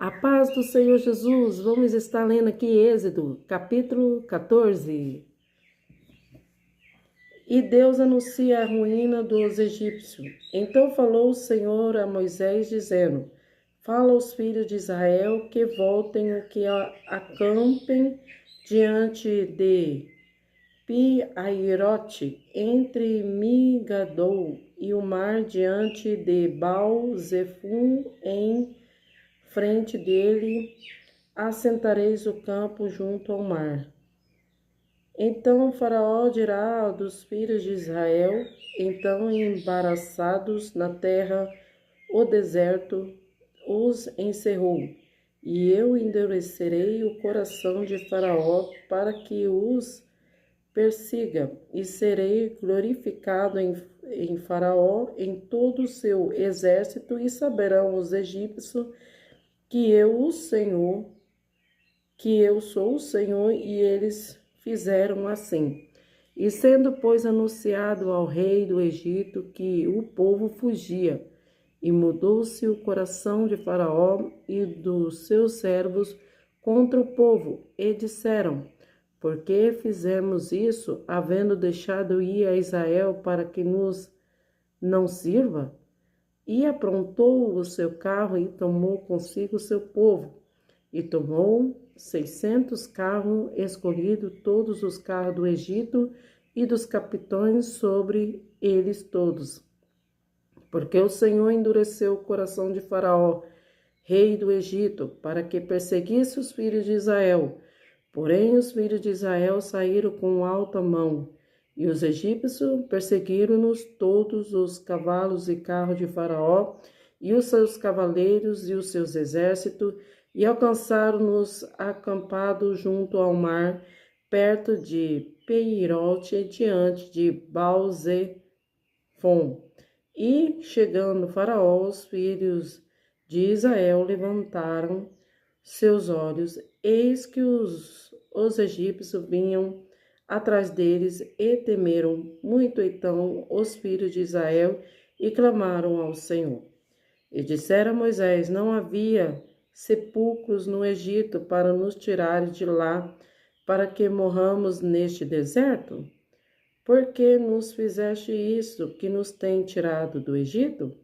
A paz do Senhor Jesus, vamos estar lendo aqui Êxodo, capítulo 14. E Deus anuncia a ruína dos egípcios. Então falou o Senhor a Moisés, dizendo: Fala aos filhos de Israel que voltem, que acampem diante de Pi-Hahirote, entre Migadol e o mar, diante de Baal-Zefum, em frente dele assentareis o campo junto ao mar. Então Faraó dirá dos filhos de Israel, então embaraçados na terra, o deserto os encerrou, e eu endurecerei o coração de Faraó para que os persiga, e serei glorificado em Faraó, em todo o seu exército, e saberão os egípcios que eu sou o Senhor, e eles fizeram assim. E sendo, pois, anunciado ao rei do Egito que o povo fugia, e mudou-se o coração de Faraó e dos seus servos contra o povo, e disseram: Por que fizemos isso, havendo deixado ir a Israel para que nos não sirva? E aprontou o seu carro e tomou consigo o seu povo. E tomou 600 carros escolhidos, todos os carros do Egito, e dos capitães sobre eles todos. Porque o Senhor endureceu o coração de Faraó, rei do Egito, para que perseguisse os filhos de Israel. Porém os filhos de Israel saíram com alta mão, e os egípcios perseguiram-nos todos os cavalos e carros de Faraó, e os seus cavaleiros e os seus exércitos, e alcançaram-nos acampados junto ao mar, perto de Peirote, diante de Baal-Zefom. E, chegando Faraó, os filhos de Israel levantaram seus olhos, eis que os egípcios vinham atrás deles, e temeram muito então os filhos de Israel, e clamaram ao Senhor. E disseram a Moisés: Não havia sepulcros no Egito para nos tirar de lá, para que morramos neste deserto? Por que nos fizeste isso, que nos tem tirado do Egito?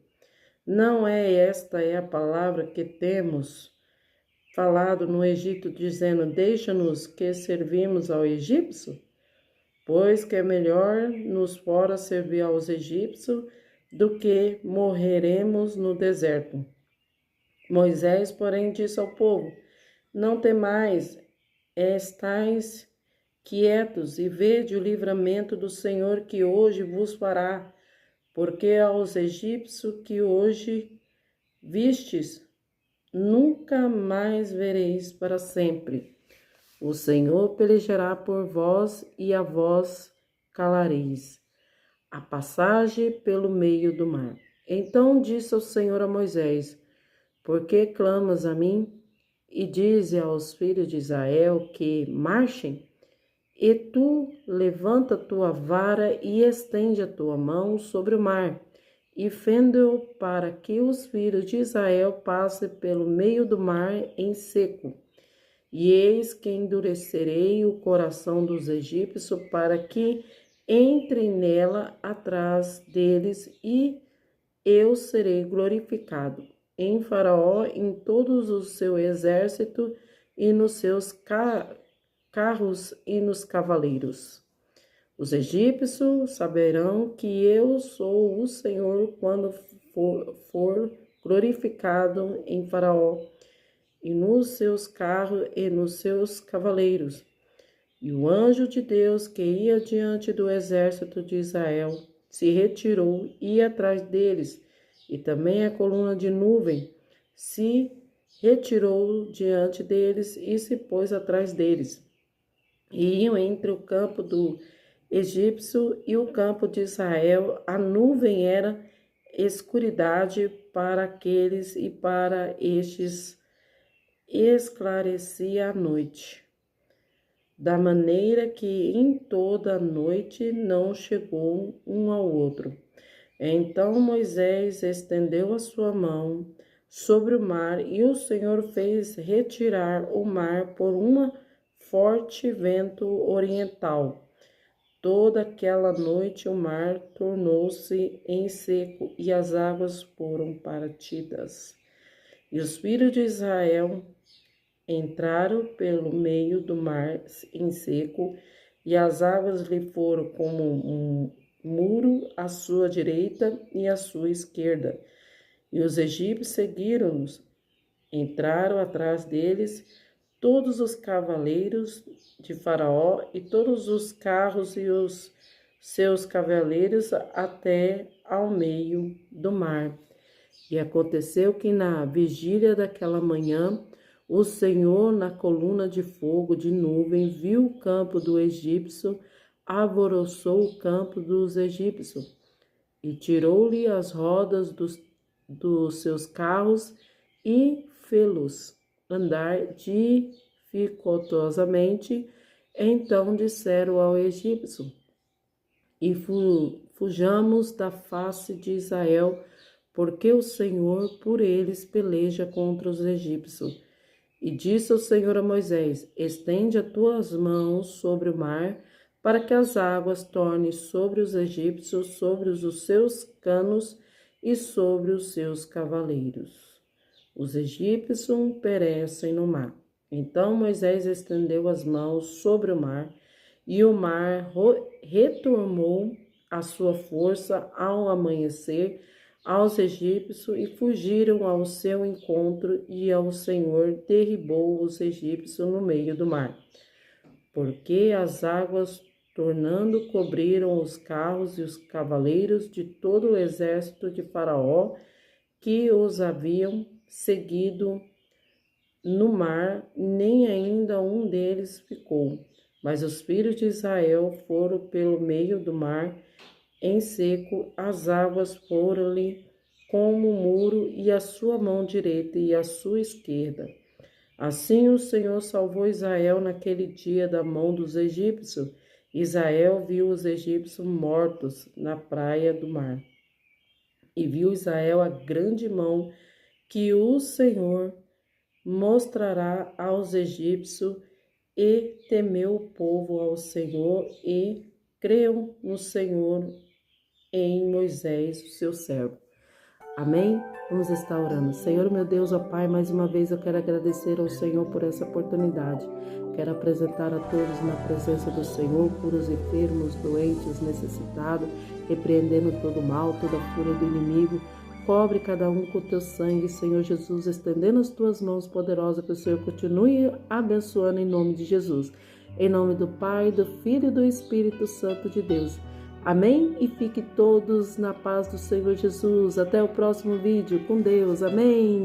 Não é esta a palavra que temos falado no Egito, dizendo: Deixa-nos que servimos ao egípcio? Pois que é melhor nos fora servir aos egípcios do que morreremos no deserto. Moisés, porém, disse ao povo: Não temais, estais quietos e vede o livramento do Senhor que hoje vos fará, porque aos egípcios que hoje vistes, nunca mais vereis para sempre. O Senhor pelejará por vós, e a vós calareis a passagem pelo meio do mar. Então disse o Senhor a Moisés: Por que clamas a mim? E dize aos filhos de Israel que marchem. E tu levanta tua vara e estende a tua mão sobre o mar, e fende-o para que os filhos de Israel passem pelo meio do mar em seco. E eis que endurecerei o coração dos egípcios para que entrem nela atrás deles, e eu serei glorificado em Faraó, em todos o seu exército, e nos seus carros e nos cavaleiros. Os egípcios saberão que eu sou o Senhor quando for glorificado em Faraó, e nos seus carros e nos seus cavaleiros. E o anjo de Deus que ia diante do exército de Israel se retirou e ia atrás deles, e também a coluna de nuvem se retirou diante deles e se pôs atrás deles. E iam entre o campo do egípcio e o campo de Israel, a nuvem era escuridade para aqueles, e para estes esclarecia a noite, da maneira que em toda a noite não chegou um ao outro. Então Moisés estendeu a sua mão sobre o mar, e o Senhor fez retirar o mar por um forte vento oriental. Toda aquela noite o mar tornou-se em seco e as águas foram partidas. E os filhos de Israel entraram pelo meio do mar em seco, e as águas lhe foram como um muro à sua direita e à sua esquerda. E os egípcios seguiram-nos, entraram atrás deles todos os cavaleiros de Faraó e todos os carros e os seus cavaleiros até ao meio do mar. E aconteceu que na vigília daquela manhã, o Senhor, na coluna de fogo de nuvem, viu o campo do egípcio, alvoroçou o campo dos egípcios, e tirou-lhe as rodas dos seus carros e fê-los andar dificultosamente. Então disseram ao egípcio: e fujamos da face de Israel, porque o Senhor por eles peleja contra os egípcios. E disse o Senhor a Moisés: estende as tuas mãos sobre o mar, para que as águas tornem sobre os egípcios, sobre os seus canos e sobre os seus cavaleiros. Os egípcios perecem no mar. Então Moisés estendeu as mãos sobre o mar, e o mar retomou a sua força ao amanhecer aos egípcios, e fugiram ao seu encontro, e o Senhor derribou os egípcios no meio do mar. Porque as águas, tornando, cobriram os carros e os cavaleiros de todo o exército de Faraó, que os haviam seguido no mar, nem ainda um deles ficou. Mas os filhos de Israel foram pelo meio do mar em seco, as águas foram-lhe como um muro, e a sua mão direita e a sua esquerda. Assim o Senhor salvou Israel naquele dia da mão dos egípcios. Israel viu os egípcios mortos na praia do mar. E viu Israel a grande mão que o Senhor mostrará aos egípcios, e temeu o povo ao Senhor, e creu no Senhor em Moisés, o seu servo. Amém? Vamos estar orando. Senhor, meu Deus, ó Pai, mais uma vez eu quero agradecer ao Senhor por essa oportunidade. Quero apresentar a todos na presença do Senhor, curos enfermos, doentes, necessitados, repreendendo todo mal, toda a fúria do inimigo. Cobre cada um com o teu sangue, Senhor Jesus, estendendo as tuas mãos poderosas, que o Senhor continue abençoando em nome de Jesus. Em nome do Pai, do Filho e do Espírito Santo de Deus. Amém? E fiquem todos na paz do Senhor Jesus. Até o próximo vídeo. Com Deus. Amém.